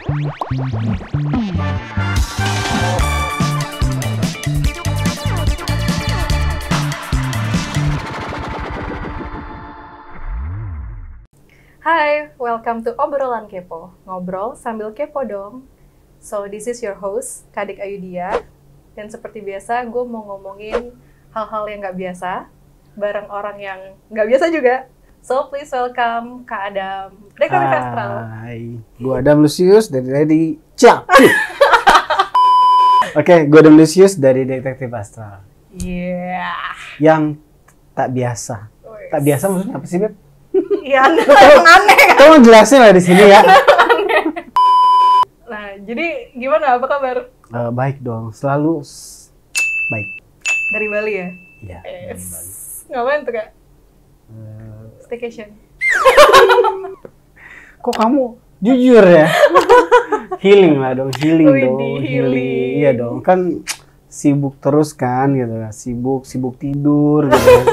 Hai, welcome to Obrolan Kepo. Ngobrol sambil kepo dong. So, this is your host, Kadik Ayudia. Dan seperti biasa, gue mau ngomongin hal-hal yang nggak biasa, bareng orang yang nggak biasa juga. So, please welcome Kak Adam, Detektif Astral. Hai, gue Adam Lucius dari Cak. Oke, gue Adam Lucius dari Detektif Astral. Yeah. Yang tak biasa. Tak biasa maksudnya apa sih, Beb? Iya, emang aneh kan? Kamu jelasin lah di sini ya. Nah, jadi gimana? Apa kabar? Baik dong, selalu baik. Dari Bali ya? Iya, dari Bali. Ngapain tuh, Kak? Staycation. Kok kamu jujur ya? Healing lah dong, healing Widih, dong, healing. Iya dong, kan sibuk terus kan gitu kan, sibuk tidur gitu kan.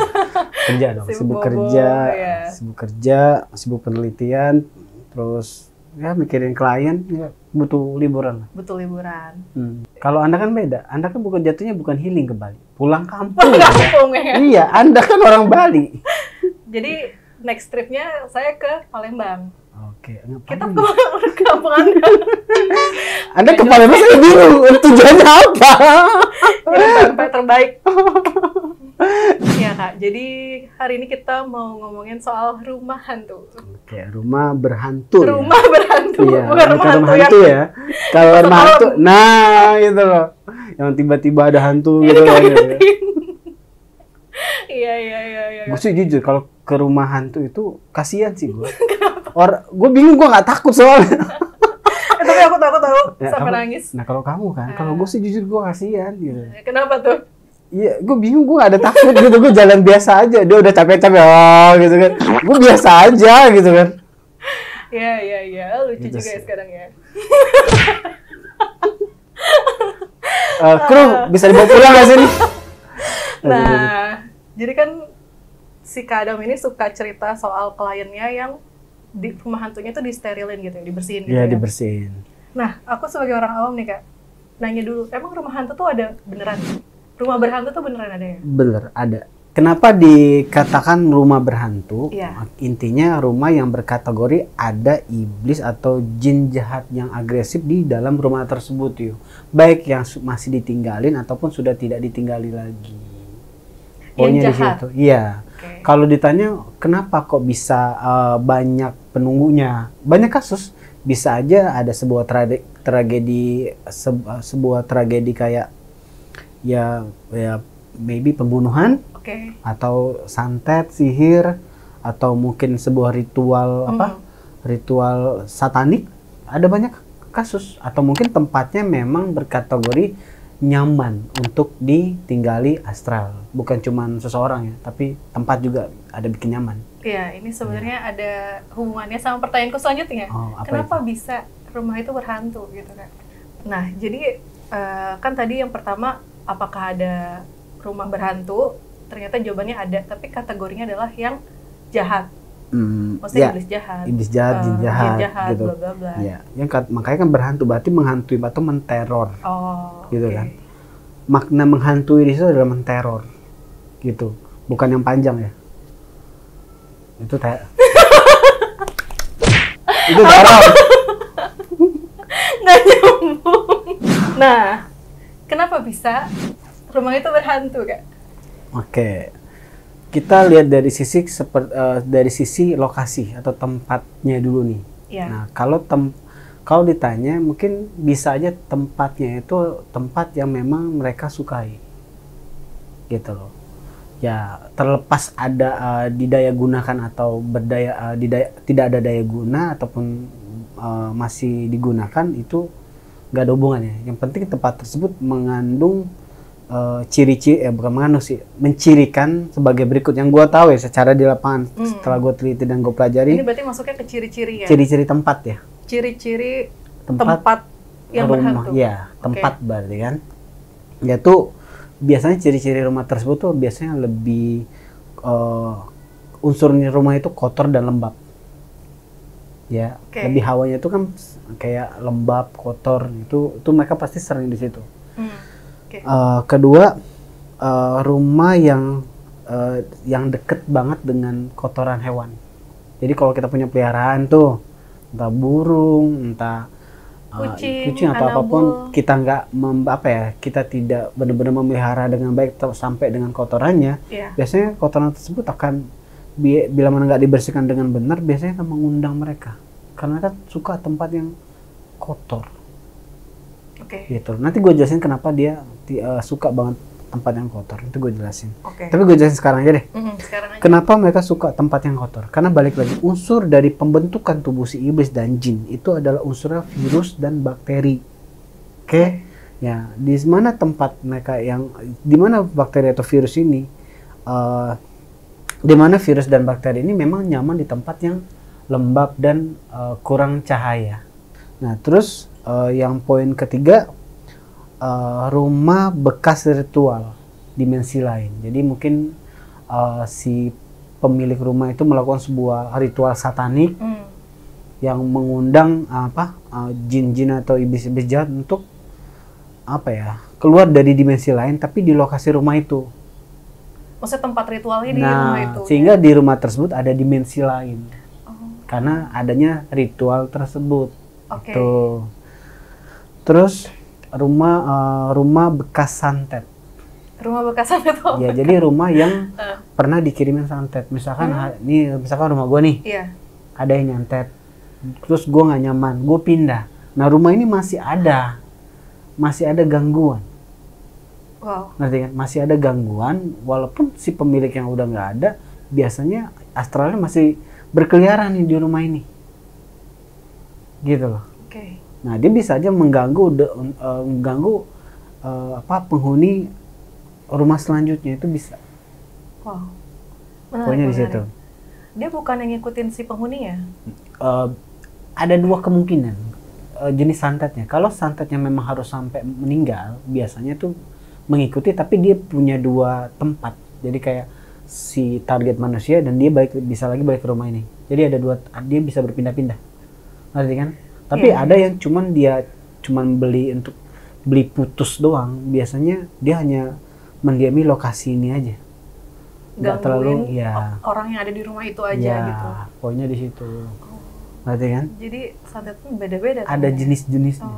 Kerja dong, Sibuk sibuk bobo, kerja, ya. sibuk penelitian, terus ya mikirin klien, ya butuh liburan lah. Butuh liburan. Kalau Anda kan beda, Anda kan jatuhnya bukan healing ke Bali, pulang kampung. Pulang ya. kampung ya. Iya, Anda kan orang Bali. Jadi next tripnya saya ke Palembang. Oke, Kita ngapain? ke kampung Anda. Anda ke Palembang saya bingung, tujuannya apa? Yang terbaik. Iya Kak, jadi hari ini kita mau ngomongin soal rumah hantu. Oke, rumah berhantu. Rumah berhantu, Iya, bukan rumah hantu hantu yang ya. Kalau Masuk rumah hantu, malam. nah gitu loh. Yang tiba-tiba ada hantu gitu loh. Gitu. Iya. Gue sih jujur, kalau ke rumah hantu itu kasihan sih gue. Gue bingung, gue nggak takut soalnya. Tapi aku tahu Ya, sampai kamu- nangis. Nah kalau kamu kan, kalau gue sih jujur gue kasihan gitu. Kenapa tuh? Iya, gue bingung, gue gak ada takut gitu, gue jalan biasa aja. Dia udah capek-capek, gitu kan. Gue biasa aja gitu kan. Iya. Lucu Gitu juga ya sih. sekarang ya. Kru, bisa dibawa pulang gak sih nih? Nah, jadi kan si Kak Adam ini suka cerita soal kliennya yang di rumah hantunya tuh disterilin gitu, dibersihin gitu Iya, ya. dibersihin. Nah, aku sebagai orang awam nih Kak, nanya dulu, emang rumah hantu tuh ada beneran? Rumah berhantu tuh beneran ada ya? Bener, ada. Kenapa dikatakan rumah berhantu? Iya. Intinya rumah yang berkategori ada iblis atau jin jahat yang agresif di dalam rumah tersebut yuk. Baik yang masih ditinggalin ataupun sudah tidak ditinggali lagi. Pokoknya di jahat? situ. Iya. Oke. Kalau ditanya kenapa kok bisa banyak penunggunya? Banyak kasus. Bisa aja ada sebuah tragedi sebuah tragedi kayak ya maybe pembunuhan Oke. atau santet, sihir, atau mungkin sebuah ritual ritual satanik. Ada banyak kasus, atau mungkin tempatnya memang berkategori nyaman untuk ditinggali astral, bukan cuman seseorang ya, tapi tempat juga ada bikin nyaman. Iya, ini sebenarnya ada hubungannya sama pertanyaanku selanjutnya. Oh, apa Kenapa bisa rumah itu berhantu gitu kan? Nah, jadi kan tadi yang pertama, apakah ada rumah berhantu? Ternyata jawabannya ada, tapi kategorinya adalah yang jahat. Maksudnya Ya, iblis jahat. iblis jahat, jin jahat, gitu. bla bla bla. Ya, makanya kan berhantu berarti menghantui atau menteror, Oh, gitu oke. kan. Makna menghantui di situ adalah menteror, gitu. Bukan yang panjang ya. Itu itu teror. Nggak nyambung. Nah, kenapa bisa rumah itu berhantu, Kak? Oke, kita lihat dari sisi lokasi atau tempatnya dulu nih. Iya. Nah, kalau ditanya mungkin bisa aja tempatnya itu tempat yang memang mereka sukai, gitu loh. Ya terlepas ada didaya gunakan atau tidak ada daya guna ataupun masih digunakan, itu nggak ada hubungannya. Yang penting tempat tersebut mengandung ciri-ciri, bukan mengandung sih, mencirikan sebagai berikut yang gue tahu ya secara di lapangan setelah gue teliti dan gue pelajari. Ini berarti masuknya ke ciri-ciri ya? Ciri-ciri tempat ya. Ciri-ciri tempat yang rumah, berhantu. ya tempat Oke. berarti kan. Yaitu biasanya ciri-ciri rumah tersebut tuh biasanya lebih unsurnya rumah itu kotor dan lembab. ya. Oke. Lebih hawanya itu kan kayak lembab, kotor, itu mereka pasti sering di situ. Oke. Kedua, rumah yang deket banget dengan kotoran hewan. Jadi kalau kita punya peliharaan tuh, entah burung, entah kucing atau apapun, kita nggak kita tidak benar-benar memelihara dengan baik sampai dengan kotorannya, biasanya kotoran tersebut akan bila mana nggak dibersihkan dengan benar, biasanya akan mengundang mereka karena kan suka tempat yang kotor. Gitu. Nanti gue jelasin kenapa dia suka banget tempat yang kotor, itu gue jelasin. Tapi gue jelasin sekarang aja deh. Sekarang aja. Kenapa mereka suka tempat yang kotor? Karena balik lagi, unsur dari pembentukan tubuh si iblis dan jin itu adalah unsurnya virus dan bakteri. Oke? Ya, di mana tempat mereka di mana bakteri atau virus ini, di mana virus dan bakteri ini memang nyaman di tempat yang lembab dan kurang cahaya. Nah, terus yang poin ketiga, rumah bekas ritual dimensi lain. Jadi mungkin si pemilik rumah itu melakukan sebuah ritual satanik yang mengundang jin-jin atau iblis-iblis jahat untuk keluar dari dimensi lain, tapi di lokasi rumah itu. Maksudnya tempat ritualnya di rumah itu. Sehingga di rumah tersebut ada dimensi lain. Karena adanya ritual tersebut. Tuh. Terus rumah bekas santet. Rumah bekas santet itu? Ya, jadi rumah yang pernah dikirimin santet. Misalkan misalkan rumah gue nih, ada yang nyantet, terus gue nggak nyaman, gue pindah. Nah, rumah ini masih ada gangguan. Wow. Ngerti kan? Masih ada gangguan, walaupun si pemilik yang udah nggak ada, biasanya astralnya masih berkeliaran nih di rumah ini. Gitu loh. Nah, dia bisa aja mengganggu penghuni rumah selanjutnya, itu bisa. Wow. Pokoknya di situ. Dia bukan yang ngikutin si penghuninya? Ada dua kemungkinan jenis santetnya. Kalau santetnya memang harus sampai meninggal, biasanya tuh mengikuti, tapi dia punya dua tempat. Jadi kayak si target manusia dan dia bisa lagi balik ke rumah ini. Jadi ada dua, dia bisa berpindah-pindah. Ngerti kan? Tapi ada yang dia beli putus doang. Biasanya dia hanya mendiami lokasi ini aja. Nggak terlalu orang yang ada di rumah itu aja gitu. Pokoknya di situ. Ngerti kan? Jadi santet itu beda-beda. Ada jenis-jenisnya.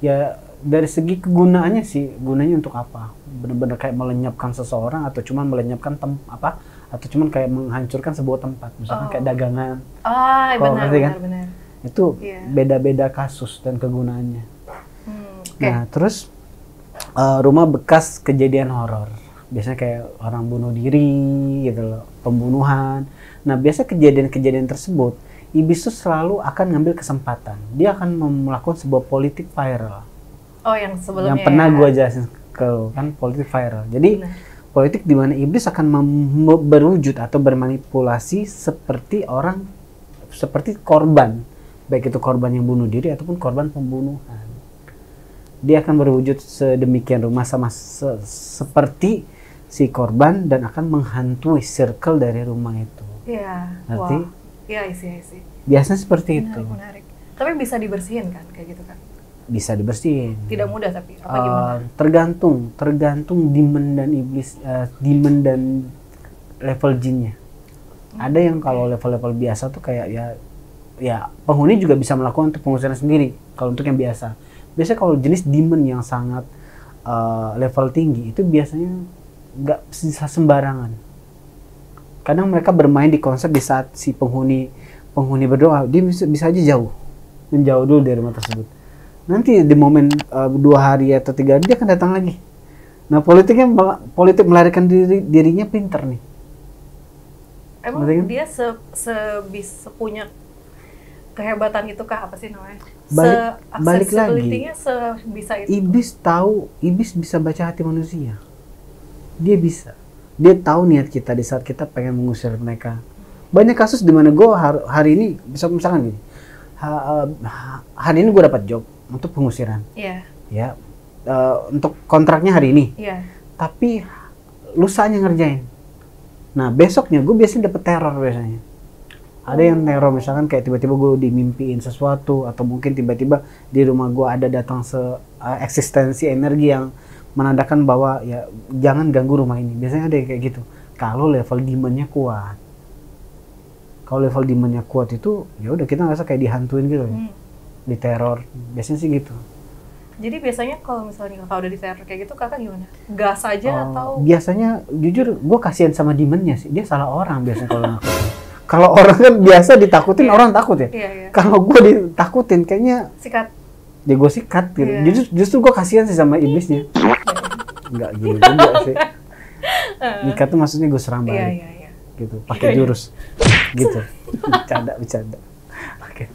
Ya dari segi kegunaannya sih, gunanya untuk apa? Benar-benar kayak melenyapkan seseorang atau cuma melenyapkan atau cuman kayak menghancurkan sebuah tempat, misalkan kayak dagangan. Benar. Itu beda-beda kasus dan kegunaannya. Nah, terus rumah bekas kejadian horor. Biasanya kayak orang bunuh diri gitu loh, pembunuhan. Nah, biasa kejadian-kejadian tersebut, iblis itu selalu akan ngambil kesempatan. Dia akan melakukan sebuah politik viral. Yang sebelumnya. Yang pernah gue jelasin ke kan, politik viral. Jadi politik di mana iblis akan berwujud atau bermanipulasi seperti korban, baik itu korban yang bunuh diri ataupun korban pembunuhan. Dia akan berwujud sedemikian rupa seperti si korban dan akan menghantui circle dari rumah itu. Ngerti? Isi. Biasanya seperti itu. Menarik. Tapi bisa dibersihin kan, kayak gitu kan? Bisa dibersihin. Tidak mudah tapi gimana? Tergantung demon dan iblis, demon dan level jinnya. Ada yang kalau level-level biasa tuh kayak ya penghuni juga bisa melakukan untuk pengusiran sendiri kalau untuk yang biasa. Biasanya kalau jenis demon yang sangat level tinggi itu biasanya nggak bisa sembarangan. Kadang mereka bermain di konsep di saat si penghuni berdoa, dia bisa aja menjauh dulu dari rumah tersebut. Nanti di momen 2 hari atau 3 hari dia akan datang lagi. Nah, politik melarikan dirinya pinter nih. Emang dia punya kehebatan itu kah, apa sih namanya? Balik lagi. Sebisa itu. Iblis bisa baca hati manusia. Dia tahu niat kita di saat kita pengen mengusir mereka. Banyak kasus di mana gue hari ini misalkan gini, hari ini gue dapat job untuk pengusiran. Ya, untuk kontraknya hari ini. Tapi lusanya ngerjain. Nah, besoknya gue biasanya dapet teror biasanya. Ada yang teror misalkan kayak tiba-tiba gue dimimpiin sesuatu, atau mungkin tiba-tiba di rumah gue ada datang eksistensi energi yang menandakan bahwa ya jangan ganggu rumah ini. Biasanya ada yang kayak gitu. Kalau level demonnya kuat. Kalau level demonnya kuat itu ya udah kita ngerasa kayak dihantuin gitu ya. Diteror. Biasanya sih gitu. Jadi biasanya kalau misalnya kakak udah diteror kayak gitu, kakak gimana? Gas aja atau? Biasanya jujur gue kasihan sama demonnya sih. Dia salah orang biasanya kalau nakutin. Kalau orang kan biasa ditakutin orang takut ya. Kalau gue ditakutin kayaknya sikat. Ya gue sikat gitu. Justru gue kasihan sih sama iblisnya. Enggak gitu juga sih. Nyikat tuh maksudnya gue serang balik. Gitu. Pakai jurus. Gitu. Bercanda. Oke.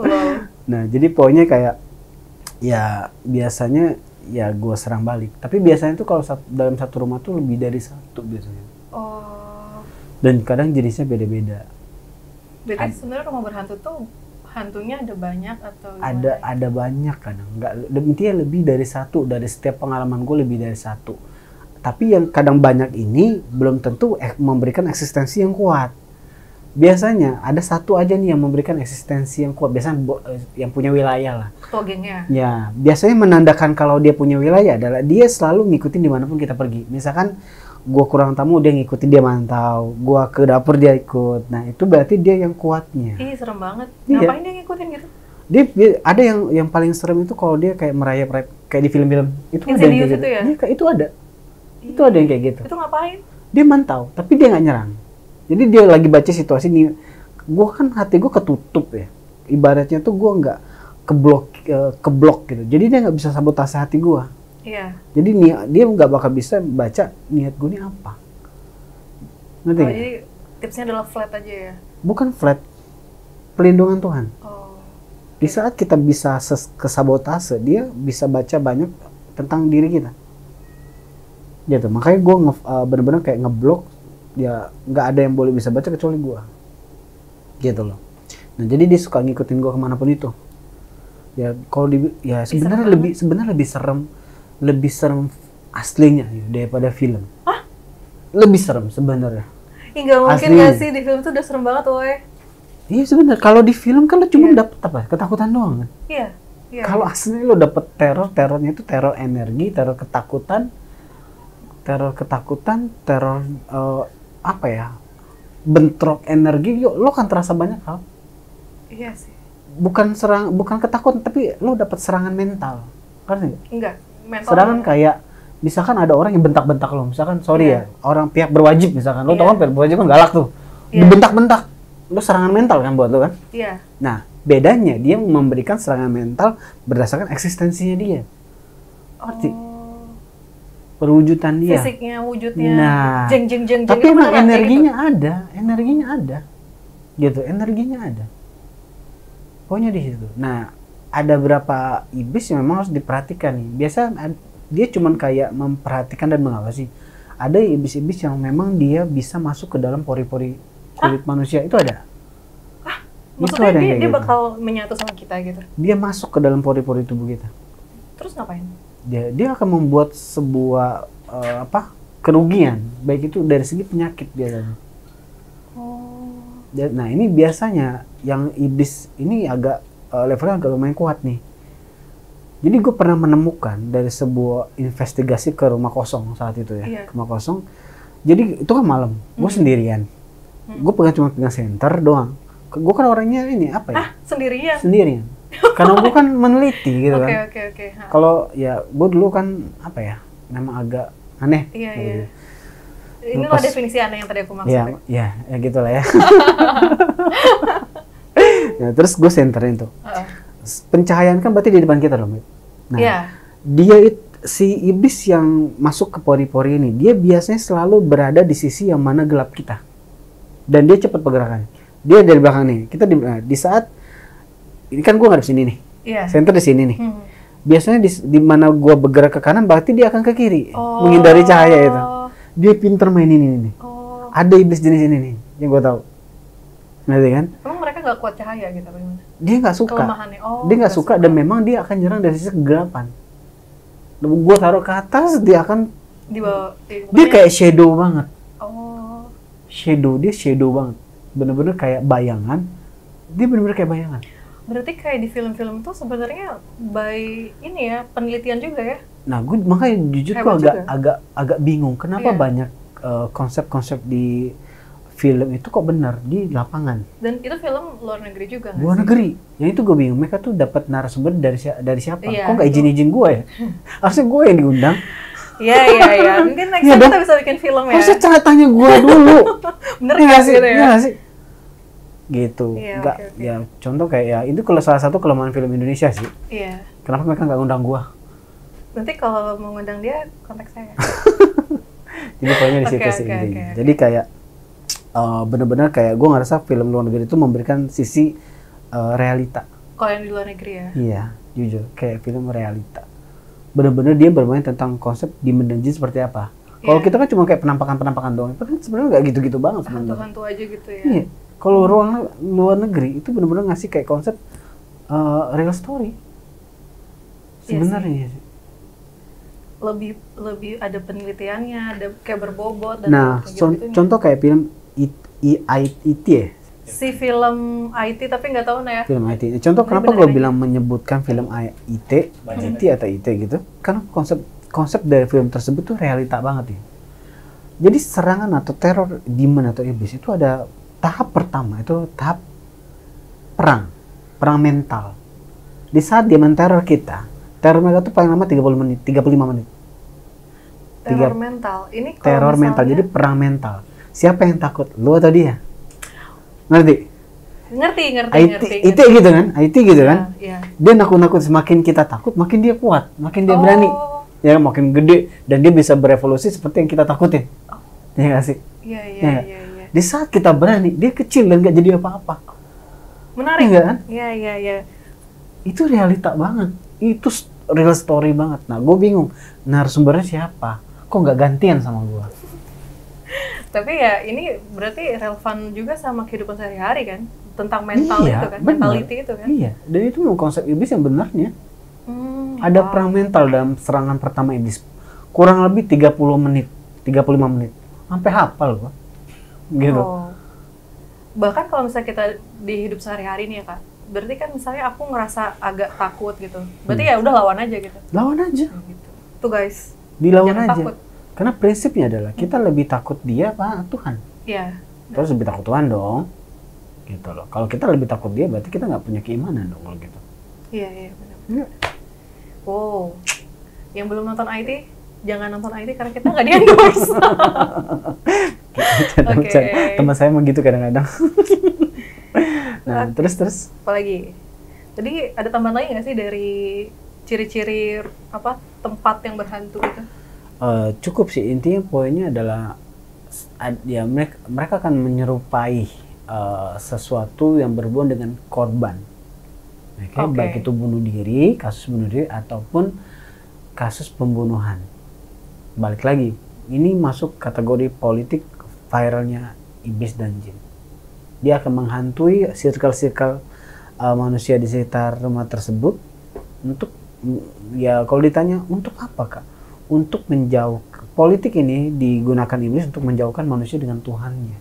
Wow. Nah, jadi poinnya kayak ya biasanya ya gue serang balik. Tapi biasanya tuh kalau dalam satu rumah tuh lebih dari satu biasanya. Oh. Dan kadang jenisnya beda-beda. Berarti sebenarnya rumah berhantu tuh hantunya ada banyak atau gimana? Ada banyak kadang. Enggak, intinya lebih dari satu. Dari setiap pengalaman gue lebih dari satu. Tapi yang kadang banyak ini belum tentu memberikan eksistensi yang kuat. Biasanya ada satu aja nih yang memberikan eksistensi yang kuat. Biasanya yang punya wilayah lah. Ketua gengnya? Ya, biasanya menandakan kalau dia punya wilayah adalah dia selalu ngikutin dimanapun kita pergi. Misalkan gua kurang tamu, dia ngikutin, dia mantau. Gua ke dapur, dia ikut. Nah, itu berarti dia yang kuatnya. Ih, serem banget. Iya. Ngapain dia ngikutin gitu? Dia ada yang paling serem itu kalau dia kayak merayap kayak di film-film. Itu ada yang kayak gitu. Ya? Iya, itu ada. Itu ada yang kayak gitu. Itu ngapain? Dia mantau, tapi dia nggak nyerang. Jadi dia lagi baca situasi nih. Gua kan hati gua ketutup ya. Ibaratnya tuh gua nggak keblok gitu. Jadi dia nggak bisa sabotase hati gua. Iya. Jadi dia nggak bakal bisa baca niat gue ini apa. Ngerti nggak? Jadi tipsnya adalah flat aja ya? Bukan flat, pelindungan Tuhan. Oh. Di saat kita bisa kesabotase, dia bisa baca banyak tentang diri kita. Gitu. Makanya gue bener-bener kayak ngeblok. Ya nggak ada yang boleh bisa baca kecuali gue. Gitu loh. Nah jadi dia suka ngikutin gue kemanapun itu. Ya kalau ya sebenarnya lebih serem aslinya daripada film. Hah? Lebih serem sebenarnya. Nggak mungkin nggak sih, di film tuh udah serem banget woy. Iya sebenarnya kalau di film kan lo cuma dapet apa? Ketakutan doang kan. Iya. Kalau aslinya lo dapet terornya itu teror energi, teror ketakutan, apa ya? Bentrok energi, lo kan terasa banyak hal. Iya sih. Bukan ketakutan, tapi lo dapet serangan mental. Kan enggak? Mental serangan kayak misalkan ada orang yang bentak-bentak lo, misalkan orang pihak berwajib misalkan, lo tau kan pihak berwajib kan galak tuh, dibentak-bentak, lo serangan mental kan buat lo kan? Iya. Nah bedanya dia memberikan serangan mental berdasarkan eksistensinya dia, arti perwujudan dia, fisiknya, wujudnya, jeng. Tapi emang energinya ada, gitu, energinya ada, pokoknya di situ. Nah ada berapa iblis yang memang harus diperhatikan nih. Biasa dia cuman kayak memperhatikan dan mengawasi. Ada iblis-iblis yang memang dia bisa masuk ke dalam pori-pori kulit manusia. Itu ada. Maksudnya dia bakal menyatu sama kita gitu? Dia masuk ke dalam pori-pori tubuh kita. Terus ngapain? Dia akan membuat sebuah kerugian. Baik itu dari segi penyakit biasanya. Nah ini biasanya yang iblis ini agak levelnya agak lumayan kuat nih. Jadi gue pernah menemukan dari sebuah investigasi ke rumah kosong saat itu ya, rumah kosong. Jadi itu kan malam, gue sendirian. Gue cuma pegang senter doang. Gue kan orangnya ini apa ya? Sendirian. Karena gue kan meneliti gitu kan. Oke. Kalau ya gue dulu kan apa ya, memang agak aneh. Iya. Ini loh definisi aneh yang tadi aku maksud. Ya gitulah ya. Nah, terus gue senterin tuh. Pencahayaan kan berarti di depan kita loh. Nah, si iblis yang masuk ke pori-pori ini, dia biasanya selalu berada di sisi yang mana gelap kita. Dan dia cepat pergerakannya. Dia dari belakang nih. Kita di saat ini kan gue nggak di sini nih. Center di sini nih. Biasanya di mana gue bergerak ke kanan, berarti dia akan ke kiri, menghindari cahaya itu. Dia pinter main ini nih. Ada iblis jenis ini nih yang gue tahu. Ngerti kan? Emang mereka nggak kuat cahaya gitu apa gimana? Dia nggak suka. Dia nggak suka dan memang dia akan nyerang dari sisi kegelapan. Gue taruh ke atas, dia akan di bawah. Dia kayak shadow banget. Dia shadow banget. bener-bener kayak bayangan. Dia bener-bener kayak bayangan. Berarti kayak di film-film tuh sebenarnya by ini ya, penelitian juga ya? Nah, gue makanya jujur Hebat gue agak bingung kenapa Iya. banyak konsep-konsep di film itu kok benar di lapangan. Dan itu film luar negeri juga nggak Luar sih? negeri. Yang itu gue bingung, mereka tuh dapat narasumber dari siapa? Iya, Kok nggak itu. izin-izin gue ya? Harusnya gue yang diundang. Iya. Mungkin next Iya time dong. kita bisa bikin film ya. Harusnya tanya gue dulu. Bener Iya nggak sih? gitu ya? Iya nggak sih? Gitu. Iya, Nggak, oke. ya contoh kayak ya itu kalau salah satu kelemahan film Indonesia sih. Iya. Kenapa mereka nggak undang gue? Nanti kalau mau ngundang dia, kontak saya. Jadi poinnya di situ Oke, sih oke, intinya. oke. Jadi kayak bener-bener kayak gue ngerasa film luar negeri itu memberikan sisi realita. Kalau yang di luar negeri ya? Iya, jujur kayak film realita. Bener-bener dia bermain tentang konsep demon dan jin seperti apa. Kalau Iya. kita kan cuma kayak penampakan-penampakan doang. Itu kan sebenarnya nggak gitu-gitu banget sebenarnya. Hantu-hantu aja gitu ya? Iya. Kalau ruang luar negeri itu bener-bener ngasih kayak konsep real story. Iya Sebenarnya sih. Lebih ada penelitiannya, ada kayak berbobot dan Nah, kayak gitu-gitunya. contoh kayak film IT ya. Si film IT tapi nggak tahu nah ya. Film IT. Contoh Ini kenapa beneran gue aja. bilang menyebutkan film IT atau IT gitu? Karena konsep dari film tersebut tuh realita banget ya. Jadi serangan atau teror demon atau iblis itu ada tahap pertama, itu tahap perang mental. Di saat dia menteror kita, teror mereka tuh paling lama 30 menit, 35 menit. Teror mental. Ini kalau Teror misalnya, mental, jadi perang mental. Siapa yang takut? Lu atau dia? Ngerti? ngerti. IT gitu kan? IT gitu kan? Iya. Dia nakut-nakut, semakin kita takut makin dia kuat, makin dia Oh. berani, ya makin gede dan dia bisa berevolusi seperti yang kita takutin. Ya nggak sih? Iya. Ya. Di saat kita berani dia kecil dan nggak jadi apa-apa. Menarik. Iya kan? Iya. Itu realita banget, itu real story banget. Nah gue bingung narasumbernya siapa, kok nggak gantian sama gue. Tapi ya ini berarti relevan juga sama kehidupan sehari-hari kan? Tentang mental Iya, itu kan? bener. Mentality itu kan? Iya, dan itu mau konsep iblis yang benarnya. Hmm, Ada wow. perang mental dalam serangan pertama iblis, kurang lebih 30 menit, 35 menit, sampai hafal gua. Gitu. Oh. Bahkan kalau misalnya kita di hidup sehari-hari nih ya Kak, berarti kan misalnya aku ngerasa agak takut gitu. Berarti ya udah lawan aja gitu. Lawan aja, Gitu. Tuh guys, dilawan jangan aja. takut. Karena prinsipnya adalah kita lebih takut dia apa Tuhan. Iya. Terus lebih takut Tuhan dong. Gitu loh. Kalau kita lebih takut dia berarti kita nggak punya keimanan dong kalau gitu. Iya, benar. Iya. Wow. Yang belum nonton IT, jangan nonton IT karena kita nggak di-endorse. Oke. Teman saya mau gitu kadang-kadang. Nah, Oke. terus Apalagi? Tadi ada tambahan lagi nggak sih dari ciri-ciri apa tempat yang berhantu itu? cukup sih, intinya poinnya adalah ya mereka akan menyerupai sesuatu yang berhubungan dengan korban. Oke, Oke. baik itu bunuh diri, kasus bunuh diri ataupun kasus pembunuhan. Balik lagi, ini masuk kategori politik viralnya iblis dan jin. Dia akan menghantui circle-circle manusia di sekitar rumah tersebut untuk ya kalau ditanya untuk apa Kak? Untuk menjauh, politik ini digunakan iblis untuk menjauhkan manusia dengan Tuhannya.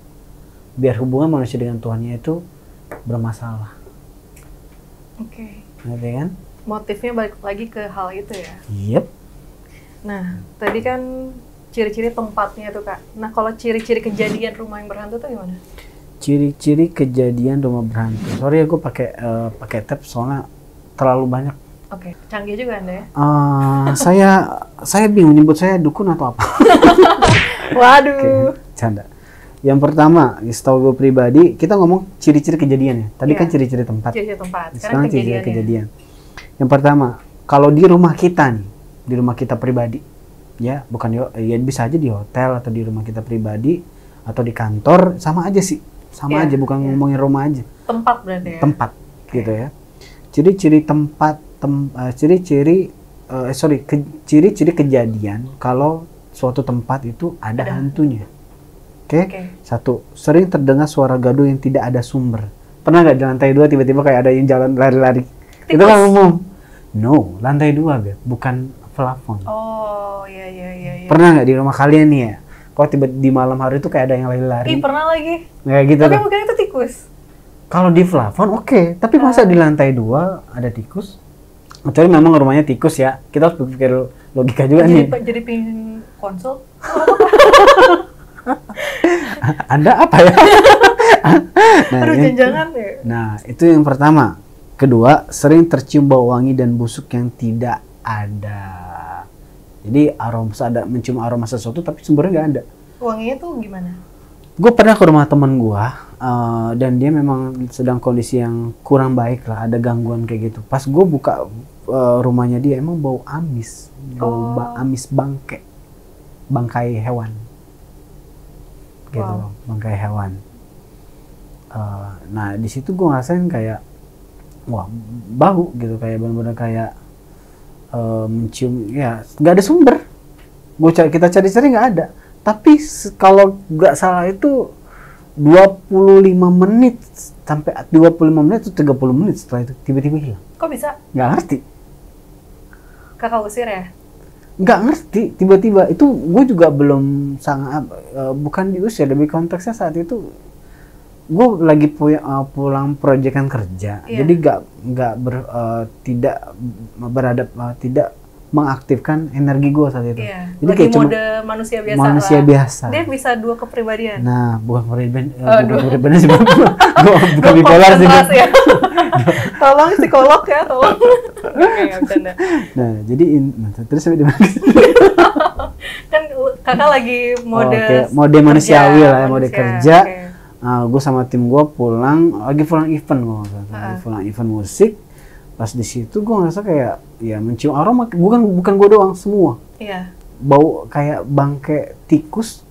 Biar hubungan manusia dengan Tuhannya itu bermasalah. Oke. Ngerti kan? Motifnya balik lagi ke hal itu ya. Yep. Nah, tadi kan ciri-ciri tempatnya tuh Kak. Nah, kalau ciri-ciri kejadian rumah yang berhantu tuh gimana? Ciri-ciri kejadian rumah berhantu. Sorry ya gue pakai tab soalnya terlalu banyak. Oke, canggih juga Anda ya. Saya bingung nyebut saya dukun atau apa. Waduh. Oke, canda. Yang pertama, setahu gue pribadi, kita ngomong ciri-ciri kejadiannya. Tadi Iya. kan ciri-ciri tempat. Ciri-ciri tempat. Sekarang ciri-ciri kejadiannya. kejadian. Yang pertama, kalau di rumah kita nih, di rumah kita pribadi, ya bukan ya bisa aja di hotel atau di rumah kita pribadi atau di kantor, sama aja sih, sama Iya, aja, bukan iya. ngomongin rumah aja, Tempat berarti ya. tempat, gitu ya. Ciri-ciri tempat, ciri-ciri kejadian kalau suatu tempat itu ada hantunya. Oke. Oke. Satu, sering terdengar suara gaduh yang tidak ada sumber. Pernah nggak di lantai 2 tiba-tiba kayak ada yang jalan lari-lari? Itu kan umum. No, lantai 2 Beb, bukan plafon. Oh, iya. Pernah nggak di rumah kalian nih ya? Kalau tiba di malam hari tuh kayak ada yang lari-lari. Ih, pernah lagi. Kayak gitu. Tapi mungkin itu tikus. Kalau di plafon oke, tapi masa di lantai 2 ada tikus? Kecuali memang rumahnya tikus ya. Kita harus berpikir logika juga nih. Jadi pingin konsul. Anda apa ya? Aduh, jangan ya. Nah, itu yang pertama. Kedua, sering tercium bau wangi dan busuk yang tidak ada. Jadi mencium aroma sesuatu tapi sumbernya nggak ada. Wanginya tuh gimana? Gue pernah ke rumah temen gue dan dia memang sedang kondisi yang kurang baik lah, ada gangguan kayak gitu. Pas gue buka rumahnya dia emang bau amis, amis bangkai hewan. Gitu loh, bangkai hewan. Nah di situ gue ngerasain kayak wah bau gitu, kayak benar-benar kayak mencium, ya nggak ada sumber. Kita cari-cari nggak ada. Tapi kalau nggak salah itu 25 menit sampai 25 menit atau 30 menit setelah itu tiba-tiba hilang. Kok bisa? Nggak ngerti. Kakak usir ya? Nggak ngerti, tiba-tiba itu gue juga belum sangat bukan diusir, lebih konteksnya saat itu gue lagi pulang proyekan kerja, jadi tidak mengaktifkan energi gue saat itu. Jadi lagi kayak mode manusia biasa. Dia bisa dua kepribadian. Nah, bukan kepribadian sih, bukan bipolar sih. Ya. Tolong psikolog ya, tolong. Nggak bercanda. Nah, jadi terus sampai di mana? Kan kakak lagi mode manusiawi lah, mode kerja. Gue sama tim gue lagi pulang event pulang event musik. Pas di situ gue ngerasa kayak ya mencium aroma, bukan gue doang, semua. Iya. Bau kayak bangkai tikus,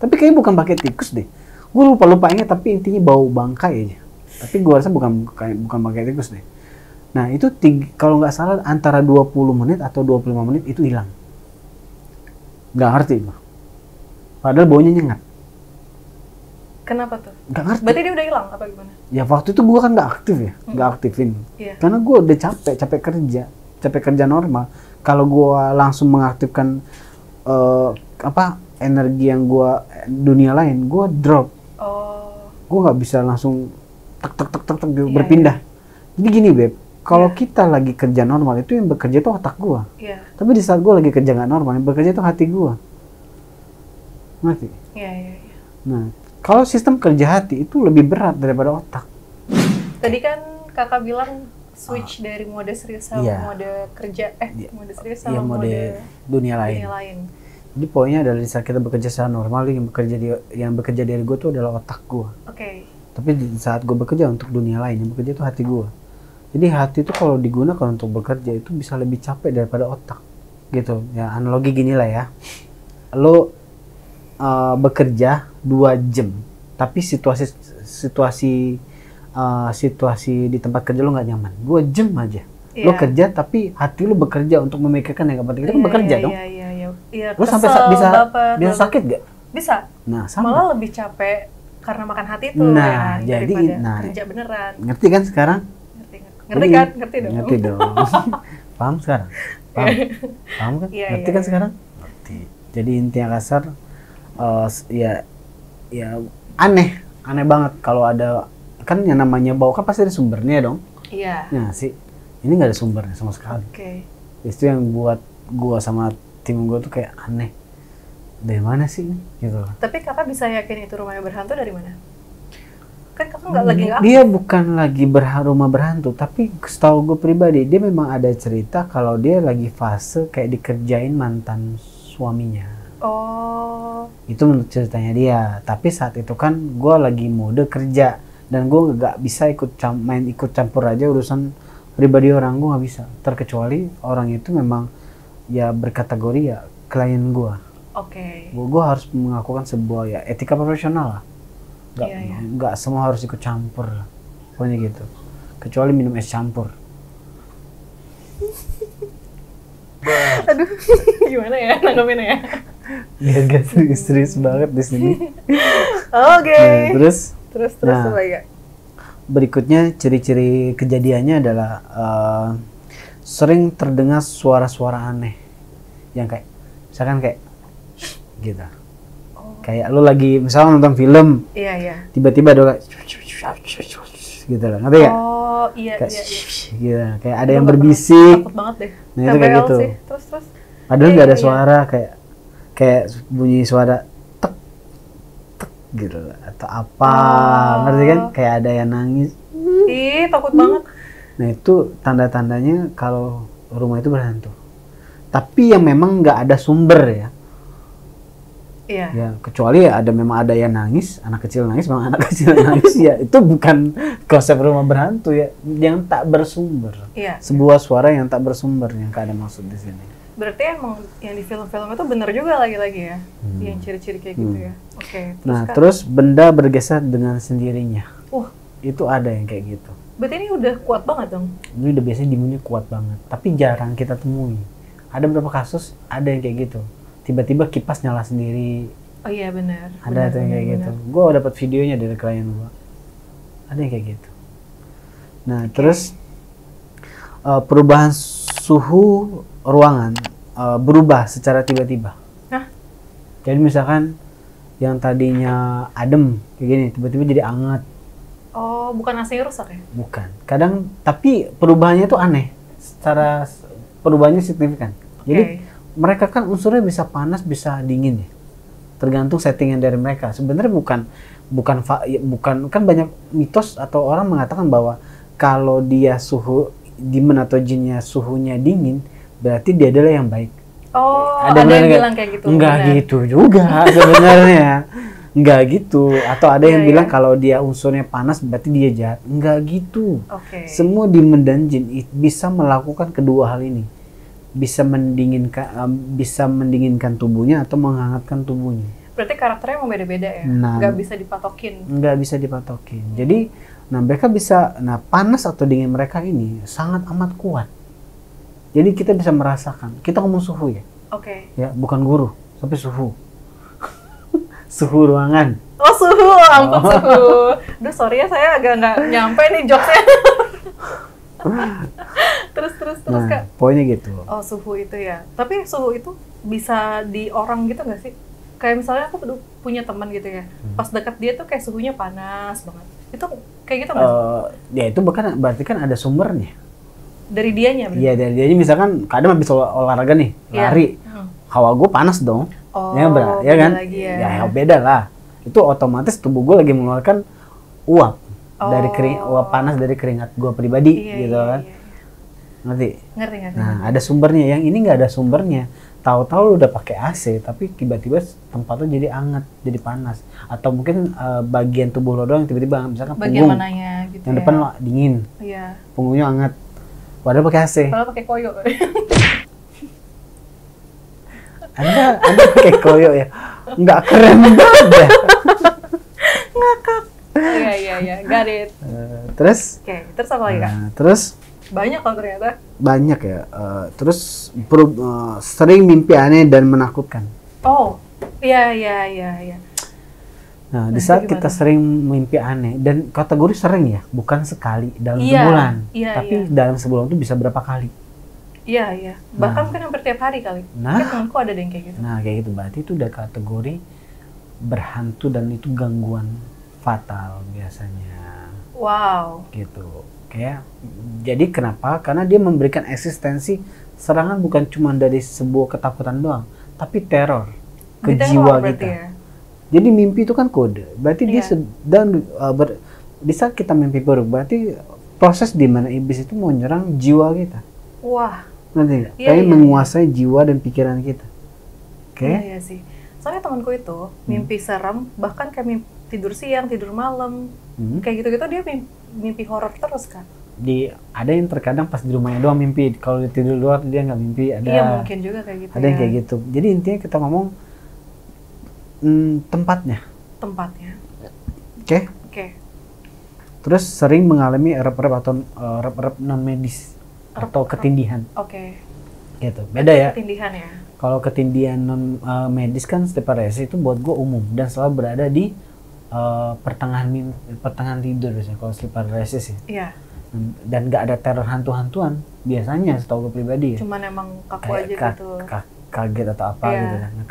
tapi kayaknya bukan bangkai tikus deh. Gue lupa ingat, tapi intinya bau bangkai aja. Tapi gue rasa bukan bangkai tikus deh. Nah itu kalau nggak salah antara 20 menit atau 25 menit itu hilang. Nggak ngerti gue. Padahal baunya nyengat. Kenapa tuh? Nggak ngerti. Berarti dia udah hilang apa gimana? Ya waktu itu gue kan nggak aktif ya, nggak aktifin. Karena gue udah capek kerja normal. Kalau gue langsung mengaktifkan energi yang gue dunia lain, gue drop. Gue nggak bisa langsung tek berpindah. Jadi gini beb, kalau kita lagi kerja normal itu yang bekerja itu otak gue. Tapi di saat gue lagi kerja nggak normal, yang bekerja itu hati gue. Ngerti? Iya. Nah, kalau sistem kerja hati itu lebih berat daripada otak. Tadi kan kakak bilang switch dari mode serius sama mode kerja, mode serius sama mode dunia lain. Jadi poinnya adalah di saat kita bekerja secara normal, yang bekerja dari gue itu adalah otak gue. Tapi di saat gue bekerja untuk dunia lain, yang bekerja itu hati gue. Jadi hati itu kalau digunakan untuk bekerja itu bisa lebih capek daripada otak. Gitu. Ya analogi gini lah ya. Lo bekerja 2 jam, tapi situasi di tempat kerja lo nggak nyaman. 2 jam aja. Lo kerja tapi hati lo bekerja untuk memikirkan yang penting. Itu kan bekerja dong. Iya. Lo sampai bisa sakit gak? Bisa. Nah, sama. Malah lebih capek karena makan hati tuh. Nah, jadi kerja beneran. Ngerti kan sekarang? Ngerti kan? Ngerti dong. Paham sekarang? Paham kan? Ngerti kan sekarang? Ngerti. Jadi intinya kasar. Ya aneh banget kalau ada, kan yang namanya bau kan pasti ada sumbernya dong. Iya. Nah sih ini nggak ada sumbernya sama sekali. Itu yang buat gua sama tim gua tuh kayak aneh, dari mana sih gitu. Tapi kakak bisa yakin itu rumahnya berhantu dari mana? Kan kakak nggak aktif. Dia bukan lagi rumah berhantu, tapi setahu gue pribadi dia memang ada cerita kalau dia lagi fase kayak dikerjain mantan suaminya. Itu menurut ceritanya dia. Tapi saat itu kan gue lagi mode kerja dan gue nggak bisa ikut campur aja urusan pribadi orang. Gue nggak bisa, terkecuali orang itu memang ya berkategori ya klien gue. Gue harus melakukan sebuah ya etika profesional lah. Nggak semua harus ikut campur, pokoknya gitu. Kecuali minum es campur. Aduh, gimana ya nanggepinnya ya? Biar gak serius banget di sini. Nah, terus ya. Berikutnya ciri-ciri kejadiannya adalah sering terdengar suara-suara aneh yang kayak misalkan kayak gitu. Oh. Kayak lu lagi misalnya nonton film, Iya, iya. tiba-tiba ada kayak gitu loh, ngerti nggak? Oh, iya, Kayak iya, iya. gitu, kayak ada Aduh, yang nggak pernah. berbisik. Takut banget deh. Nah, itu kayak TBL gitu. sih. Terus. Padahal Iya, nggak ada iya, suara, kayak bunyi suara tek tek gitu loh, atau apa, ngerti kan? Kayak ada yang nangis. Ih, takut banget. Nah itu tanda-tandanya kalau rumah itu berhantu. Tapi yang memang nggak ada sumber ya. Iya. Ya kecuali memang ada yang nangis, anak kecil nangis, memang anak kecil nangis ya itu bukan konsep rumah berhantu ya, yang tak bersumber. Iya. Sebuah suara yang tak bersumber yang ada maksud di sini. Berarti emang yang di film-film itu bener juga lagi-lagi ya, yang ciri-ciri kayak gitu ya. Oke. Terus benda bergeser dengan sendirinya. Itu ada yang kayak gitu. Berarti ini udah kuat banget dong. Ini udah biasanya dimunya kuat banget, tapi jarang kita temui. Ada beberapa kasus ada yang kayak gitu. Tiba-tiba kipas nyala sendiri. Oh iya benar. Ada yang kayak gitu. Gue dapat videonya dari klien gue. Ada yang kayak gitu. Nah terus perubahan suhu ruangan berubah secara tiba-tiba. Hah? Jadi misalkan yang tadinya adem kayak gini, tiba-tiba jadi hangat. Oh, bukan AC-nya rusak ya? Bukan. Kadang tapi perubahannya itu aneh. Secara perubahannya signifikan. Jadi mereka kan unsurnya bisa panas, bisa dingin ya. Tergantung settingan dari mereka. Sebenarnya bukan kan banyak mitos atau orang mengatakan bahwa kalau dia suhu demon atau jinnya suhunya dingin, berarti dia adalah yang baik. Oh, ada yang bilang kayak gitu. Enggak gitu juga sebenarnya. Enggak gitu. Atau ada yang bilang kalau dia unsurnya panas berarti dia jahat. Enggak gitu. Semua demon dan jin bisa melakukan kedua hal ini. Bisa mendinginkan tubuhnya atau menghangatkan tubuhnya. Berarti karakternya emang beda-beda ya? Nggak bisa dipatokin? Nggak bisa dipatokin. Jadi, mereka bisa, panas atau dingin mereka ini sangat amat kuat. Jadi kita bisa merasakan. Kita ngomong suhu ya? Ya, bukan guru, tapi suhu. Suhu ruangan. Oh suhu, ampun suhu. Duh sorry ya, saya agak nggak nyampe nih jokesnya. terus Kak. Poinnya gitu. Oh suhu itu ya. Tapi suhu itu bisa di orang gitu nggak sih? Kayak misalnya aku punya teman gitu ya. Pas dekat dia tuh kayak suhunya panas banget. Itu kayak gitu nggak sih? Ya itu berarti kan ada sumbernya. Dari dianya? Iya dari dianya. Misalkan kadang habis olahraga nih, lari. Hawa gue panas dong. Oh, ya kan? Lagi ya. Ya beda lah. Itu otomatis tubuh gue lagi mengeluarkan uap dari uap panas dari keringat gue pribadi gitu kan. Ngerti? Ngerti. Nah, ada sumbernya. Yang ini nggak ada sumbernya. Tahu-tahu lu udah pakai AC, tapi tiba-tiba tempat lu jadi hangat, jadi panas. Atau mungkin bagian tubuh lo doang tiba-tiba misalkan bagian punggung. Mananya gitu yang depan lo dingin. Iya. Punggungnya hangat. Padahal pakai AC. Padahal pakai koyo. Anda pakai koyo ya? Nggak keren banget ya? Ngakak. Iya, got it. Terus? Terus apa lagi Kak? Terus? Banyak kalau ternyata. Banyak ya. Terus sering mimpi aneh dan menakutkan. Oh, iya. Nah, di saat kita sering mimpi aneh, dan kategori sering ya, bukan sekali dalam sebulan. Tapi dalam sebulan itu bisa berapa kali. Iya. Bahkan mungkin hampir tiap hari kali. Mungkin temanku ada yang kayak gitu. Nah, kayak gitu. Berarti itu udah kategori berhantu dan itu gangguan fatal biasanya. Wow. Gitu. Jadi kenapa? Karena dia memberikan eksistensi serangan bukan cuma dari sebuah ketakutan doang, tapi teror ke jiwa kita. Ya? Jadi mimpi itu kan kode. Berarti dia sedang di saat kita mimpi buruk, berarti proses di mana iblis itu mau nyerang jiwa kita. Wah. Nanti kayak menguasai jiwa dan pikiran kita. Iya sih. Soalnya temanku itu mimpi serem, bahkan kayak mimpi tidur siang, tidur malam, kayak gitu-gitu dia mimpi horor terus kan. Ada yang terkadang pas di rumahnya doang mimpi, kalau dia tidur luar dia nggak mimpi. Iya mungkin juga kayak gitu. Ada yang kayak gitu. Jadi intinya kita ngomong tempatnya. Oke. Terus sering mengalami erep-erep atau erep-erep non medis atau ketindihan. Gitu. Beda ya. Ketindihan ya. Kalau ketindihan non medis kan sleep paralysis itu buat gue umum dan selalu berada di pertengahan tidur biasanya kalau sleep paralysis ya. Iya. Dan nggak ada teror hantu-hantuan biasanya setahu gue pribadi ya. Cuman emang kaku aja gitu. kaget atau apa Iya. gitu kan. Nah,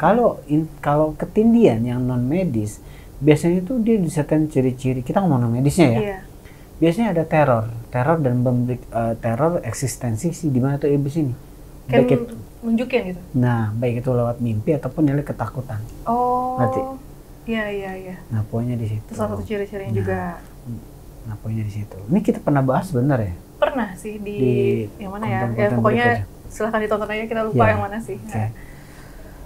kalau ketindihan yang non medis biasanya itu dia disertai ciri-ciri, kita ngomong non medisnya ya. Iya. Biasanya ada teror dan teror eksistensi si di mana tuh iblis ini. Kayak Baik itu, nunjukin gitu. nah baik itu lewat mimpi ataupun nilai ketakutan. Oh. Ngerti? Iya, iya, iya. Nah poinnya di situ. Itu salah satu ciri-cirinya Nah. juga. Nah poinnya di situ. Ini kita pernah bahas sebenarnya ya. Pernah sih di yang mana ya? konten-konten Ya pokoknya berikutnya. silahkan ditonton aja, kita lupa Ya. yang mana sih. Oke.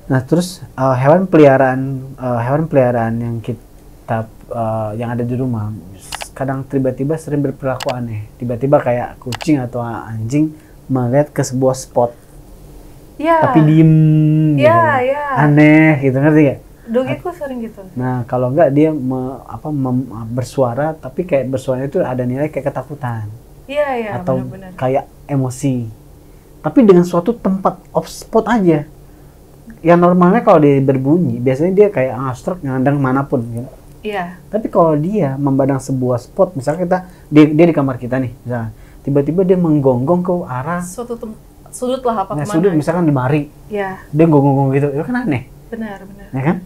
Nah terus hewan peliharaan yang kita yang ada di rumah kadang tiba-tiba sering berperilaku aneh. Tiba-tiba kayak kucing atau anjing melihat ke sebuah spot, Iya. tapi diem gitu. Iya, iya. Aneh gitu, ngerti gak? Dogiku sering gitu. Nah kalau enggak dia bersuara, tapi kayak bersuara itu ada nilai kayak ketakutan Iya, iya, atau benar-benar. kayak emosi. Tapi dengan suatu tempat off spot aja. Yang normalnya kalau dia berbunyi, biasanya dia kayak ngastrak ngandang manapun gitu. Iya. Tapi kalau dia membadang sebuah spot, misalnya dia di kamar kita nih, misalnya, tiba-tiba dia menggonggong ke arah Suatu sudut lah apa nah, kemana. sudut, misalkan di mari, Iya, dia gonggong gitu, itu kan aneh, benar, benar. ya kan?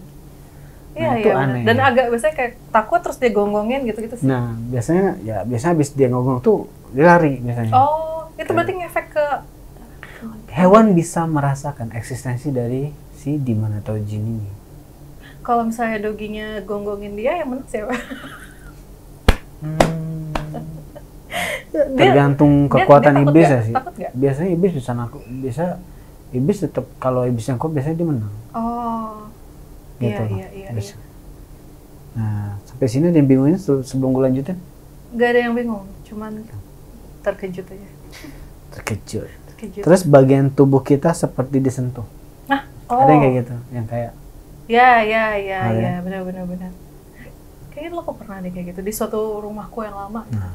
Iya, Nah, itu iya, benar. aneh. Dan agak biasanya kayak takut terus dia gonggongin gitu-gitu sih. Nah, biasanya habis dia gonggong tuh dia lari biasanya. Oh, itu berarti ngefek ke Hewan bisa merasakan eksistensi dari si demon atau jin ini. kalau misalnya doginya gonggongin dia yang menang siapa? Tergantung kekuatan dia takut iblis nggak? ya sih. Takut nggak? Biasanya iblis iblis tetap, kalau iblis yang kuat biasanya dia menang. Oh, Gitu iya, loh. iya, iya, Iblis. iya. Nah, sampai sini ada yang bingungnya sebelum gue lanjutin? Gak ada yang bingung, cuman terkejut aja. Terkejut. Terkejut. Terus bagian tubuh kita seperti disentuh. Nah, Ada yang kayak gitu, yang kayak Ya, ya, ya, Ada ya, ya? benar. Kayaknya lo kok pernah deh kayak gitu di suatu rumahku yang lama. nah,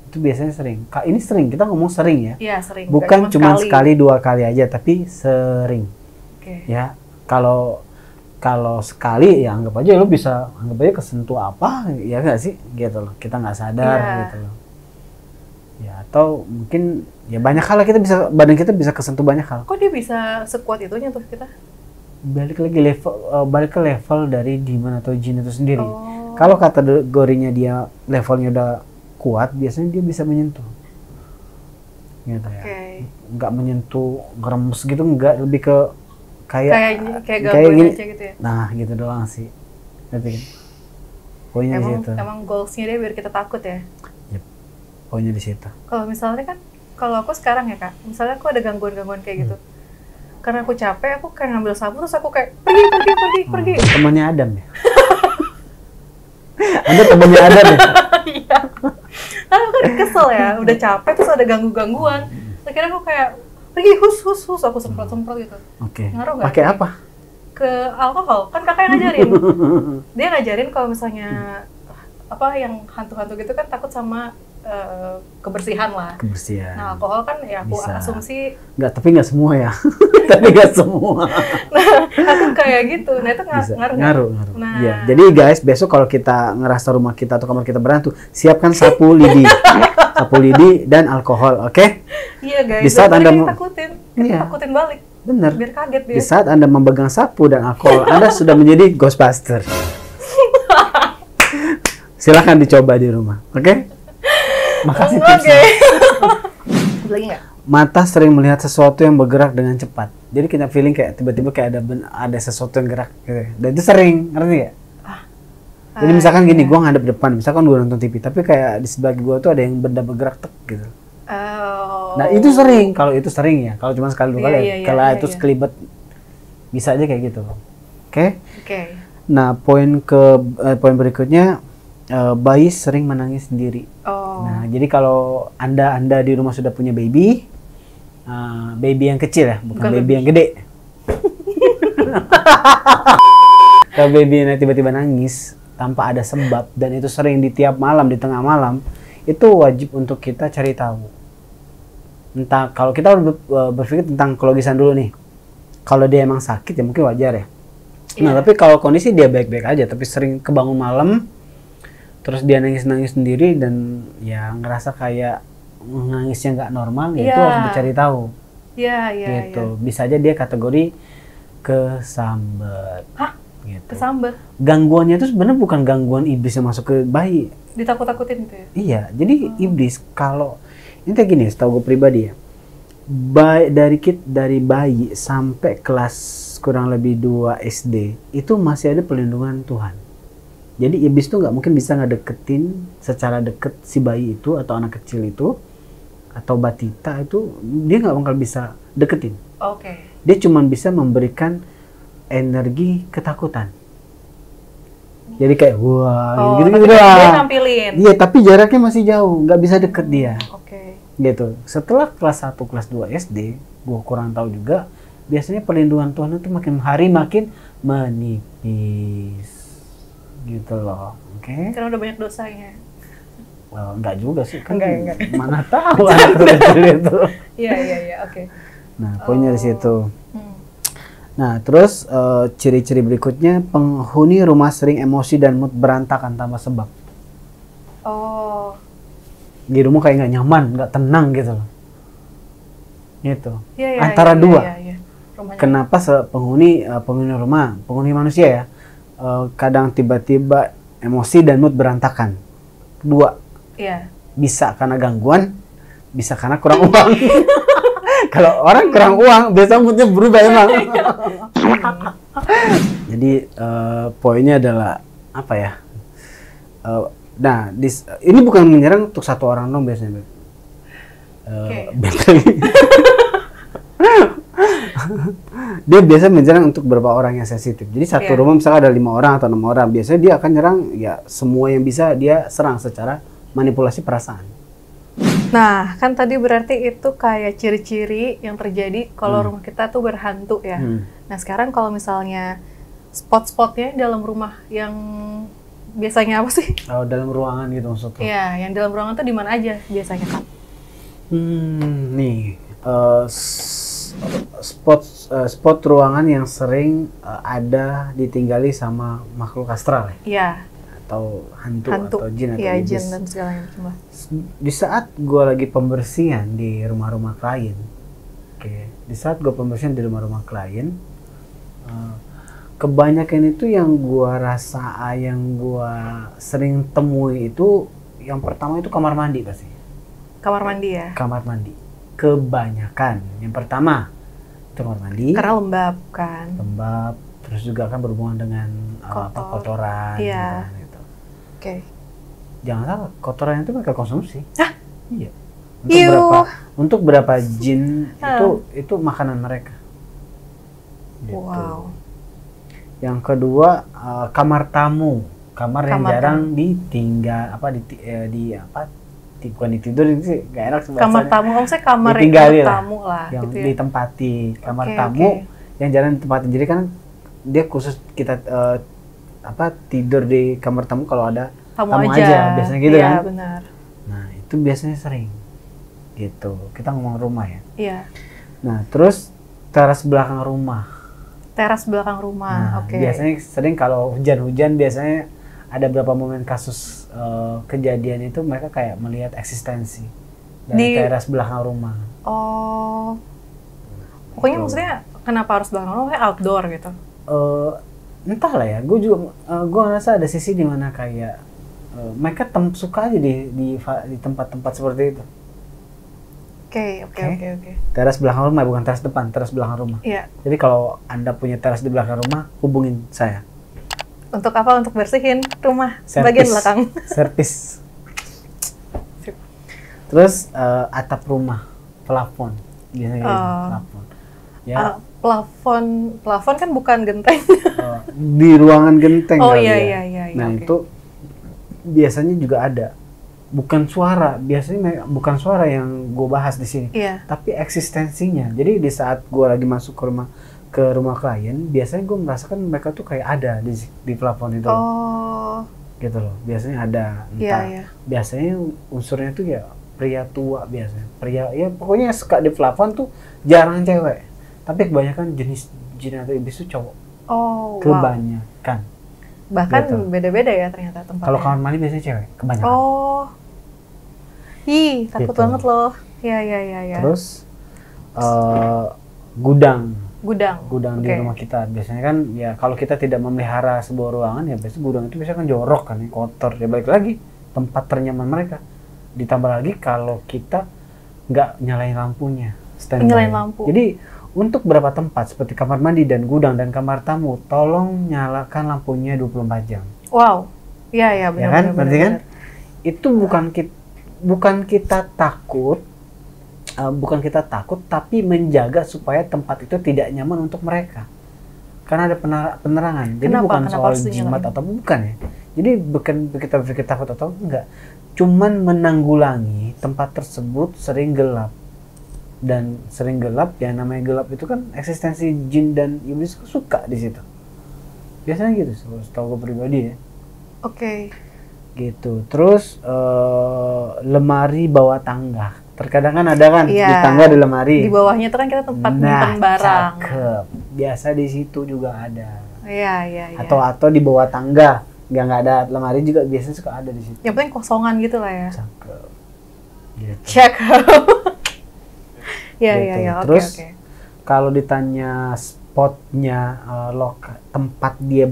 itu biasanya sering. Ini sering, kita ngomong sering ya. Iya, sering. Bukan Nggak cuma sekali dua kali aja, tapi sering. Oke. Ya, kalau sekali ya anggap aja kesentuh apa ya nggak sih gitu loh, kita nggak sadar Iya. gitu loh ya, atau mungkin ya banyak hal badan kita bisa kesentuh banyak hal. Kok dia bisa sekuat itu nyentuh kita? Balik ke level dari demon atau jin itu sendiri. Oh. Kalau kategorinya dia levelnya udah kuat, biasanya dia bisa menyentuh gitu ya. Oke. Nggak menyentuh ngeremes gitu, nggak, lebih ke Kayak kayak gangguan gini. aja gitu ya. Nah, gitu doang sih. Ngerti kan? Poinnya di situ. Emang goalsnya dia biar kita takut ya. Yep. Poinnya di situ. Kalau misalnya kan, kalau aku sekarang ya kak, misalnya aku ada gangguan-gangguan kayak gitu, karena aku capek, aku kayak ngambil sapu terus aku kayak pergi. Temannya Adam ya? Anda temannya Adam ya? Iya. Kan aku kan kesel ya, udah capek terus ada gangguan. Akhirnya aku kayak pergi hus, aku semprot gitu. Oke. Ngaruh nggak? Pakai apa? Ke alkohol, kan kakak yang ngajarin. Dia ngajarin kalau misalnya apa yang hantu-hantu gitu kan takut sama kebersihan lah. Kebersihan. Nah, alkohol kan ya aku Bisa. asumsi, Tapi nggak semua ya. Tapi nggak semua. aku kayak gitu. Nah, itu Bisa. ngaruh nggak? Ngaruh. Nah. Iya. Jadi guys, besok kalau kita ngerasa rumah kita atau kamar kita berhantu, siapkan sapu lidi. Sapu lidi dan alkohol, oke? Iya guys, Di saat Anda takutin, Iya. takutin balik, Bener. biar kaget dia. Di saat Anda memegang sapu dan alkohol, Anda sudah menjadi Ghostbuster. Silahkan dicoba di rumah, oke? Makasih Oke. tipsnya. Ada lagi nggak? Mata sering melihat sesuatu yang bergerak dengan cepat. Jadi kita feeling kayak tiba-tiba kayak ada sesuatu yang gerak gitu. Dan itu sering, ngerti nggak? Jadi misalkan gini, iya. gua ngadep depan, misalkan gua nonton TV, tapi kayak di sebelah gua tuh ada yang benda bergerak tek gitu. Oh. Nah itu sering, kalau itu sering ya. Kalau cuma sekali dua kali, Iya, kalau iya, itu iya. sekelibat, bisa aja kayak gitu. Oke? Oke. Nah poin berikutnya, bayi sering menangis sendiri. Oh. Nah, jadi kalau anda di rumah sudah punya baby yang kecil ya, bukan baby yang gede. Kalau baby yang tiba-tiba nangis tanpa ada sebab dan itu sering di tiap malam, di tengah malam, itu wajib untuk kita cari tahu. Entah, kalau kita berpikir tentang kelogisan dulu nih, kalau dia emang sakit ya mungkin wajar ya. Nah, Iya. tapi kalau kondisi dia baik-baik aja, tapi sering kebangun malam, terus dia nangis-nangis sendiri dan ya ngerasa kayak nangisnya nggak normal, ya itu Iya. harus dicari tahu. Iya. Gitu. Bisa aja dia kategori kesambet. Hah? Gitu. Kesambet? Gangguannya itu sebenarnya bukan gangguan iblis yang masuk ke bayi. Ditakut-takutin gitu ya? Iya, jadi iblis kalau ini kayak gini, setahu gue pribadi ya. Dari bayi sampai kelas kurang lebih 2 SD itu masih ada perlindungan Tuhan. Jadi iblis tuh nggak mungkin bisa ngedeketin secara deket si bayi itu atau anak kecil itu atau batita itu, dia nggak bakal bisa deketin. Oke. Dia cuma bisa memberikan energi ketakutan. Jadi kayak wah gitu tapi doang. dia nampilin. Iya, tapi jaraknya masih jauh, nggak bisa deket dia. Oke. Gitu. Setelah kelas 1, kelas 2 SD, gua kurang tahu juga, biasanya perlindungan Tuhan itu makin hari makin menipis. Gitu loh. Oke. Karena udah banyak dosanya. Enggak juga sih, kan Enggak. mana tahu anak kecil itu. Iya, oke. Nah, poinnya di situ. Hmm. Nah, terus ciri-ciri berikutnya, penghuni rumah sering emosi dan mood berantakan tanpa sebab. Oh. Di rumah kayak nggak nyaman, nggak tenang gitu loh. Gitu. Iya, Antara dua. Iya. Rumahnya. Kenapa penghuni rumah, penghuni manusia ya, kadang tiba-tiba emosi dan mood berantakan. Dua. Iya. Bisa karena gangguan, bisa karena kurang uang. Kalau orang kurang uang, biasanya moodnya berubah emang. Jadi poinnya adalah apa ya? Nah, ini bukan menyerang untuk satu orang dong biasanya. Dia biasa menyerang untuk beberapa orang yang sensitif. Jadi satu rumah misalnya ada 5 orang atau 6 orang, biasanya dia akan nyerang ya semua yang bisa dia serang secara manipulasi perasaan. Nah, kan tadi berarti itu kayak ciri-ciri yang terjadi kalau rumah kita tuh berhantu ya. Nah, sekarang kalau misalnya spot-spotnya dalam rumah yang biasanya apa sih? Oh, dalam ruangan gitu maksudnya? Iya, yang dalam ruangan tuh di mana aja biasanya, Kak? Nih, spot ruangan yang sering ada ditinggali sama makhluk astral ya? Iya. Atau hantu atau jin atau iblis. Jin dan segala macam. Di saat gue lagi pembersihan di rumah-rumah klien, di saat gue pembersihan di rumah-rumah klien, kebanyakan itu yang gue rasa, yang gue sering temui itu, yang pertama itu kamar mandi pasti. Kamar mandi ya? Kamar mandi. Kebanyakan. Yang pertama itu kamar mandi. Karena lembab kan? Lembab, terus juga kan berhubungan dengan kotoran. Iya. Gitu. Oke. Jangan salah, kotoran itu mereka konsumsi. Hah? Iya. Untuk berapa jin itu makanan mereka. Gitu. Wow. Yang kedua, kamar tamu. Kamar yang jarang ditinggal, bukan ditidur, ini sih gak enak sebenarnya. Kamar tamu, maksudnya kamar tamu lah. Yang gitu ya? ditempati. Kamar tamu yang jarang ditempati. Jadi kan dia khusus kita tidur di kamar tamu kalau ada tamu aja. Biasanya gitu kan. Iya, benar. Nah, itu biasanya sering. Gitu. Kita ngomong rumah ya. Iya. Nah, terus teras belakang rumah. Teras belakang rumah, oke. Biasanya sering kalau hujan-hujan, biasanya ada beberapa momen kasus kejadian itu mereka kayak melihat eksistensi dari teras belakang rumah. Oh. Pokoknya maksudnya kenapa harus belakang rumah? Kayak outdoor gitu? Entah lah ya, gue ngerasa ada sisi di mana kayak mereka suka aja di tempat-tempat seperti itu. Oke. Teras belakang rumah, bukan teras depan, teras belakang rumah. Iya. Jadi kalau Anda punya teras di belakang rumah, hubungin saya. Untuk apa? Untuk bersihin rumah bagian belakang. Servis. Terus atap rumah, plafon, biasanya plafon. Ya. Plafon kan bukan genteng. Di ruangan genteng. Oh iya. Nah itu biasanya juga ada. Bukan suara, biasanya bukan suara yang gue bahas di sini, tapi eksistensinya. Jadi di saat gue lagi masuk ke rumah klien, biasanya gue merasakan mereka tuh kayak ada di plafon itu. Oh. Gitu loh, biasanya ada. Entah, biasanya unsurnya tuh ya pria tua biasanya. Pria, ya pokoknya suka di plafon tuh jarang cewek. Tapi kebanyakan jenis jin atau iblis itu cowok. Oh, kebanyakan. Bahkan beda-beda ya ternyata tempatnya. Kalau kamar mandi biasanya cewek, kebanyakan. Oh. Ih, takut banget loh. Iya. Terus gudang. Gudang di Oke. rumah kita. Biasanya kan ya kalau kita tidak memelihara sebuah ruangan ya biasanya gudang itu biasanya kan jorok kan, ya, kotor. Ya balik lagi tempat ternyaman mereka. Ditambah lagi kalau kita nggak nyalain lampunya, standby. Nyalain lampu. Jadi untuk beberapa tempat seperti kamar mandi dan gudang dan kamar tamu, tolong nyalakan lampunya 24 jam. Wow. Iya, Ya benar. kan? benar, Berarti kan benar. itu bukan kita takut, bukan kita takut, tapi menjaga supaya tempat itu tidak nyaman untuk mereka. Karena ada penerangan. Jadi Kenapa? bukan Kenapa soal harus jimat dinyalain? atau bukan ya. Jadi bukan kita berpikir takut atau enggak. Cuman menanggulangi tempat tersebut sering gelap. Dan sering gelap, yang namanya gelap itu kan eksistensi jin dan iblis suka di situ. Biasanya gitu, setahu gue pribadi ya. Oke. Gitu. Terus lemari bawah tangga. Terkadang kan ada kan di Iya. tangga ada lemari. Di bawahnya tuh kan kita tempat nyimpan barang. Cakep. Biasa di situ juga ada. Iya. Atau di bawah tangga, nggak ada lemari juga biasanya suka ada di situ. Yang penting kosongan gitu lah ya. Cakep. Gitu. Check. Iya, Gitu. iya. Oke, Terus oke. kalau ditanya spotnya, tempat dia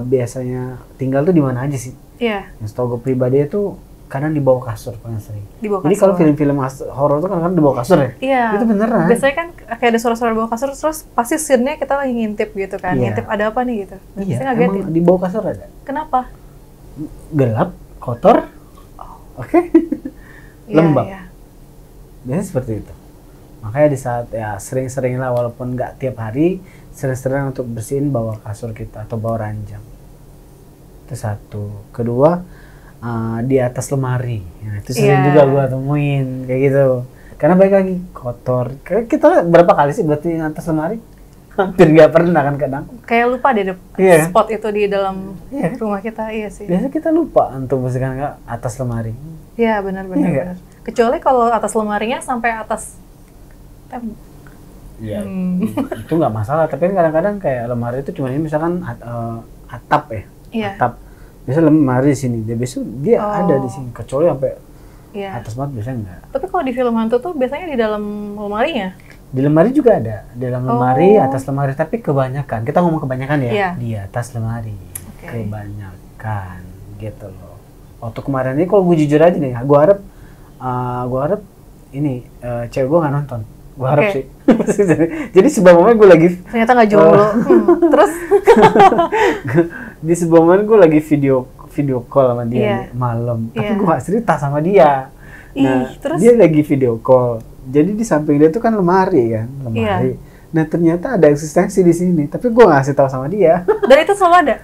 biasanya tinggal tuh di mana aja sih? Iya, Yang setahu gue pribadi itu kadang di bawah kasur paling sering. di bawah Jadi kasur. kalau film-film horor tuh kan di bawah kasur ya? Iya. Itu beneran. Biasanya kan kayak ada suara-suara di bawah kasur, terus pasti scene-nya kita lagi ngintip gitu kan. Iya. Ngintip ada apa nih gitu. Dan Iya, biasanya ngagetin. emang di bawah kasur ada. Kenapa? Gelap, kotor, oke, Iya, lembab. iya. Biasanya seperti itu. Makanya di saat ya sering-sering lah walaupun nggak tiap hari, sering-sering untuk bersihin bawah kasur kita atau bawah ranjang. Itu satu. Kedua, di atas lemari. Nah, itu sering Iya. juga gua temuin kayak gitu. Karena baik lagi kotor. Kayak kita berapa kali sih berarti di atas lemari? Hampir nggak pernah kan kadang. Kayak lupa deh Iya. spot itu di dalam Iya. rumah kita. Iya sih. Biasanya kita lupa untuk bersihkan ke atas lemari. Iya, benar-benar. Iya nggak? Benar. Kecuali kalau atas lemarinya sampai atas tembok. Iya. Itu nggak masalah. Tapi kadang-kadang kayak lemari itu cuma ini misalkan atap ya. Iya. Atap. Biasa lemari di sini. Dia besok dia Oh. ada di sini. Kecuali sampai Iya. atas banget biasanya enggak. Tapi kalau di film hantu tuh biasanya di dalam lemarinya. Di lemari juga ada. Di dalam lemari, Oh. atas lemari. Tapi kebanyakan. Kita ngomong kebanyakan ya. Iya. Di atas lemari. Oke. Kebanyakan. Gitu loh. Waktu kemarin ini kalau gue jujur aja nih. Gue harap ini cewek gue nggak nonton. Gue harap Oke. sih. Jadi sebuah momen gue lagi Ternyata nggak jomblo. Terus? di sebuah momen gue lagi video call sama dia Iya. nih, malam. Tapi Iya. gue gak cerita sama dia. Nah, Ih, terus? dia lagi video call. Jadi di samping dia tuh kan lemari kan, lemari. Iya. Nah ternyata ada eksistensi di sini, tapi gue nggak kasih tahu sama dia. Dan itu selalu ada.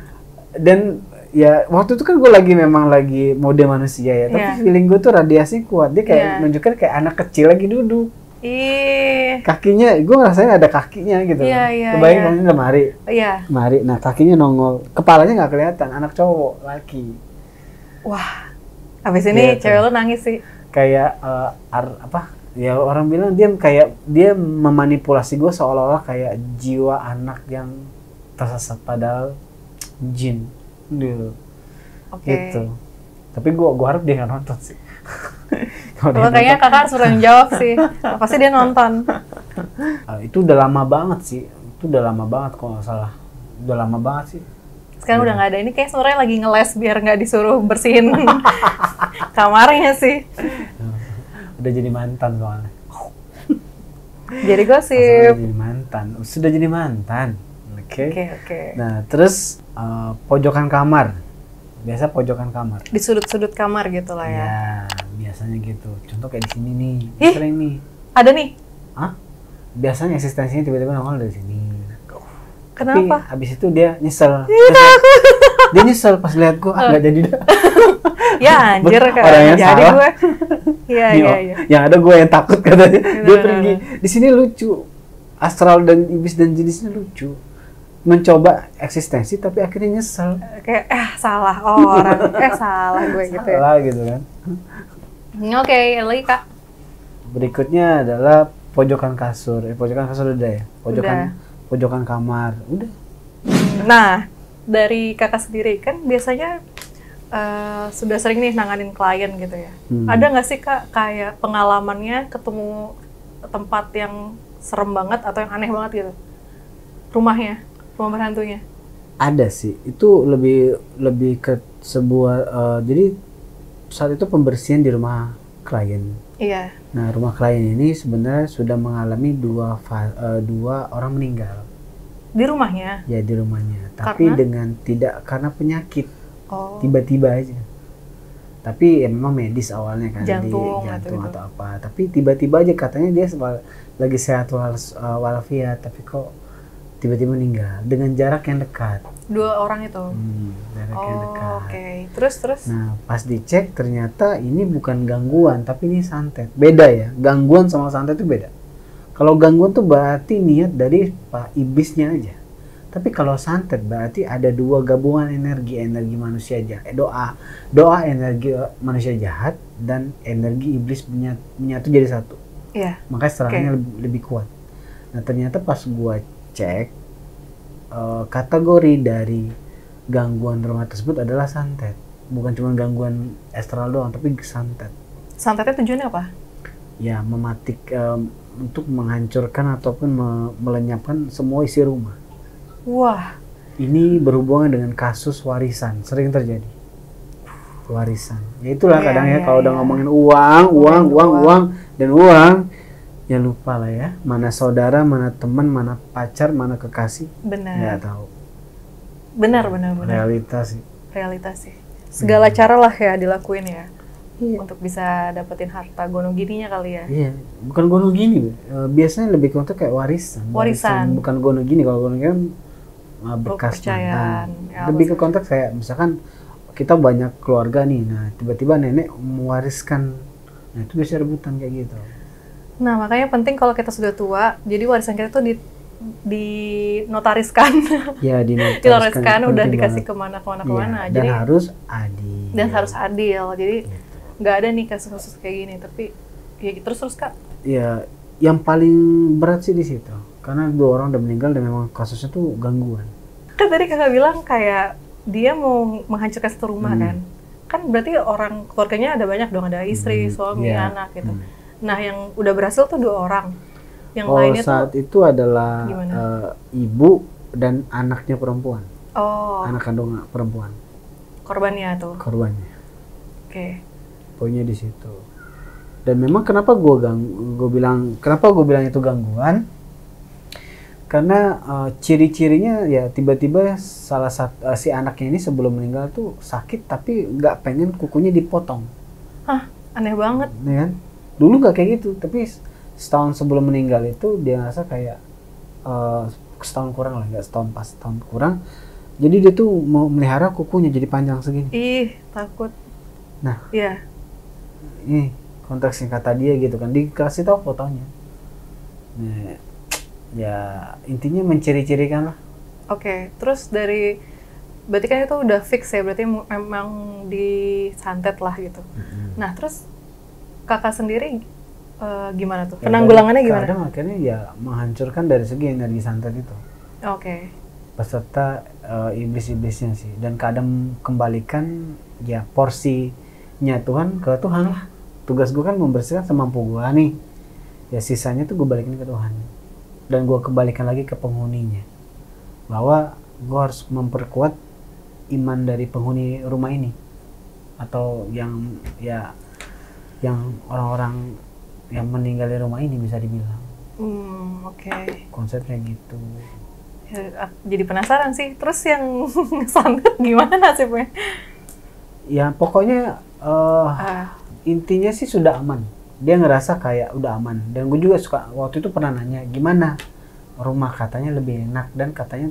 Dan ya waktu itu kan gue memang lagi mode manusia ya, tapi Iya. feeling gue tuh radiasi kuat. Dia kayak Iya. nunjukin kayak anak kecil lagi duduk. Ih. Kakinya, gue ngerasain ada kakinya gitu. Iya, iya, Kebayang iya. kan ini lemari. Iya. Lemari, nah kakinya nongol, kepalanya nggak kelihatan, anak cowok, laki. Wah. Habis ini Gitu. cewek lu nangis sih. Kayak ya orang bilang dia memanipulasi gue seolah-olah kayak jiwa anak yang tersesat padahal jin gitu. Oke. Gitu. Tapi gue harap dia nggak nonton sih. Kalau dia Kalau kayaknya kakak harus yang jawab sih. Pasti dia nonton. itu udah lama banget sih. Itu udah lama banget kalau nggak salah. Udah lama banget sih. Sekarang udah nggak ada. Ini kayak sebenarnya lagi ngeles biar nggak disuruh bersihin kamarnya sih. Udah jadi mantan soalnya. Jadi Sudah gosip. jadi mantan. Sudah jadi mantan. Oke. Oke. Nah, terus pojokan kamar. Biasa pojokan kamar. Di sudut-sudut kamar gitu lah ya. Ya, biasanya gitu. Contoh kayak di sini nih. Ih. Sering nih. Ada nih. Hah? Biasanya eksistensinya tiba-tiba nongol dari sini. Kenapa? Tapi abis itu dia nyesel. Dia nyesel pas lihat gua, nggak jadi dah. Ya anjir kan. Orang yang Jadi salah. gue. Iya, Nih, iya, iya. Yang ada gua yang takut katanya. Dia Bener, pergi. bener. Di sini lucu. Astral dan iblis dan jenisnya lucu. Mencoba eksistensi tapi akhirnya nyesel. Kayak salah orang. Salah gue gitu ya. Salah gitu kan. Oke, lagi Kak. Berikutnya adalah pojokan kasur. Pojokan kasur udah ya. Pojokan kamar. Udah. Nah, dari kakak sendiri kan biasanya sudah sering nih nanganin klien gitu ya. Ada nggak sih Kak kayak pengalamannya ketemu tempat yang serem banget atau yang aneh banget gitu? rumahnya, rumah berhantunya? Ada sih, itu lebih ke sebuah jadi saat itu pembersihan di rumah klien. Iya. Nah, rumah klien ini sebenarnya sudah mengalami dua orang meninggal. Di rumahnya? Ya, di rumahnya. Tapi dengan tidak karena penyakit. Tiba-tiba aja. Tapi ya memang medis awalnya kan, jantung atau apa. Tapi tiba-tiba aja katanya dia lagi sehat walafiat, tapi kok tiba-tiba meninggal dengan jarak yang dekat. 2 orang itu? Jarak yang dekat. Oke. Terus? Nah, pas dicek ternyata ini bukan gangguan, tapi ini santet. Beda ya, gangguan sama santet itu beda. Kalau gangguan tuh berarti niat dari Pak Iblisnya aja. Tapi kalau santet berarti ada 2 gabungan energi manusia jahat, doa energi manusia jahat dan energi iblis menyatu jadi satu. Iya. Makanya serangannya lebih kuat. Nah, ternyata pas gua cek kategori dari gangguan rumah tersebut adalah santet. Bukan cuma gangguan astral doang, tapi santet. Santetnya tujuannya apa? Ya, untuk menghancurkan ataupun melenyapkan semua isi rumah. Wah. Ini berhubungan dengan kasus warisan, sering terjadi. Warisan. Ya itulah kadang kalau udah ngomongin uang, ya lupa lah ya. Mana saudara, mana teman, mana pacar, mana kekasih. Benar. Nggak tahu. Benar. Realitas sih. Segala cara lah ya dilakuin ya. Iya. Untuk bisa dapetin harta gono gininya kali ya. Iya, bukan gono gini. Biasanya lebih untuk kayak warisan. Bukan gono gini. Kalau gono gini kan bekas kepercayaan. Ya, lebih ke konteks kayak misalkan kita banyak keluarga nih. Nah, tiba-tiba nenek mewariskan. Nah, itu biasa rebutan kayak gitu. Nah, makanya penting kalau kita sudah tua, jadi warisan kita tuh dinotariskan. Ya, dinotariskan udah dikasih kemana. Dan jadi harus adil. Jadi nggak ada nih kasus-kasus kayak gini, tapi ya terus Kak. Ya, yang paling berat sih di situ. Karena 2 orang udah meninggal dan memang kasusnya tuh gangguan. Kan tadi Kakak bilang kayak dia mau menghancurkan satu rumah kan? Kan berarti orang keluarganya ada banyak dong, ada istri, suami, anak gitu. Nah, yang udah berhasil tuh 2 orang. Yang lainnya saat itu adalah ibu dan anaknya perempuan. Anak kandung perempuan. Korbannya tuh. Korbannya. Oke. Poinnya di situ. Dan memang kenapa gue bilang itu gangguan? Karena ciri-cirinya ya tiba-tiba salah satu si anaknya ini sebelum meninggal tuh sakit tapi nggak pengen kukunya dipotong. Hah, aneh banget. Ya kan? Dulu nggak kayak gitu, tapi setahun sebelum meninggal itu dia ngerasa kayak setahun kurang lah, nggak setahun pas, setahun kurang. Jadi dia tuh mau melihara kukunya jadi panjang segini. Ih, takut. Nah, iya. Ini konteksnya kata dia gitu kan, dikasih tahu fotonya. Nah, ya intinya menciri-cirikan lah. Oke, terus berarti kan itu udah fix ya, berarti memang disantet lah gitu. Nah, terus Kakak sendiri gimana tuh? Penanggulangannya gimana? Kadang akhirnya ya menghancurkan dari segi energi santet itu. Oke. Beserta iblis-iblisnya sih. Dan kadang kembalikan ya porsinya Tuhan ke Tuhan lah. Tugas gue kan membersihkan semampu gue nih. Ya sisanya tuh gue balikin ke Tuhan. Dan gue kembalikan lagi ke penghuninya. Bahwa gue harus memperkuat iman dari penghuni rumah ini. Atau yang orang-orang yang meninggal di rumah ini bisa dibilang. Oke. Konsepnya gitu. Ya, jadi penasaran sih. Terus yang santet gimana nasibnya? Ya pokoknya intinya sih sudah aman. Dia ngerasa kayak udah aman. Dan gue juga suka waktu itu pernah nanya gimana rumah, katanya lebih enak. Dan katanya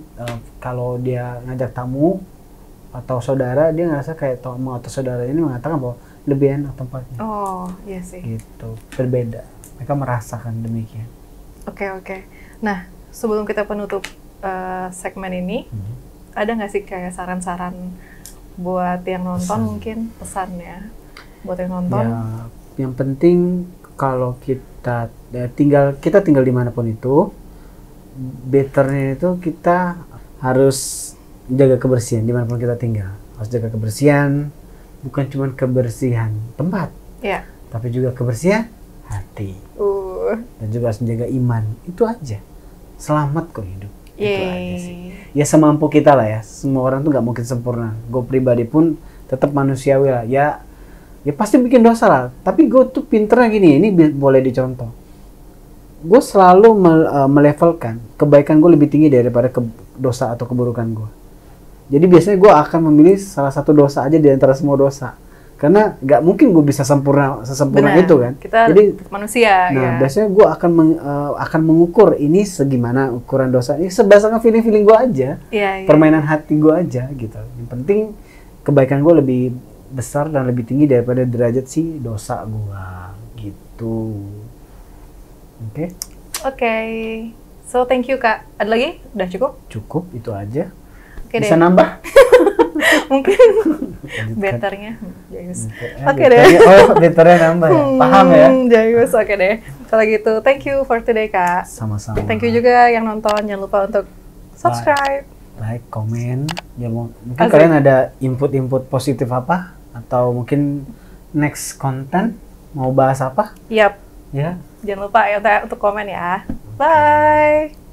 kalau dia ngajak tamu atau saudara, dia ngerasa kayak tamu atau saudara ini mengatakan bahwa lebih enak tempatnya. Oh, iya sih. Gitu, berbeda. Mereka merasakan demikian. Oke. Nah, sebelum kita penutup segmen ini, ada nggak sih kayak saran-saran buat yang nonton mungkin pesannya buat yang nonton? Ya, yang penting kalau kita tinggal dimanapun itu, betternya itu kita harus jaga kebersihan dimanapun kita tinggal. Harus jaga kebersihan. Bukan cuma kebersihan tempat, tapi juga kebersihan hati. Dan juga harus menjaga iman. Itu aja. Selamat kok hidup. Itu aja sih. Ya semampu kita lah ya. Semua orang tuh nggak mungkin sempurna. Gue pribadi pun tetap manusiawi lah. Ya pasti bikin dosa lah. Tapi gue tuh pinternya gini. Ini boleh dicontoh. Gue selalu melevelkan kebaikan gue lebih tinggi daripada dosa atau keburukan gue. Jadi biasanya gue akan memilih salah satu dosa aja di antara semua dosa. Karena nggak mungkin gue bisa sesempurna itu kan. Kita jadi manusia. Nah, biasanya gue akan mengukur ini segimana ukuran dosa ini seberdasarkan feeling gue aja, permainan hati gue aja gitu. Yang penting kebaikan gue lebih besar dan lebih tinggi daripada derajat si dosa gue gitu. Oke. So thank you Kak. Ada lagi? Udah cukup? Cukup itu aja. Bisa nambah? Mungkin betternya Jayus. Oke deh. Oh, betternya nambah ya? Paham ya? Jayus, oke deh. Kalau gitu, thank you for today Kak. Sama-sama. Thank you juga yang nonton. Jangan lupa untuk subscribe. Like, komen. Ya, mungkin kalian ada input-input positif apa? Atau mungkin next content mau bahas apa? Yap. Ya. Jangan lupa ya untuk komen ya. Bye.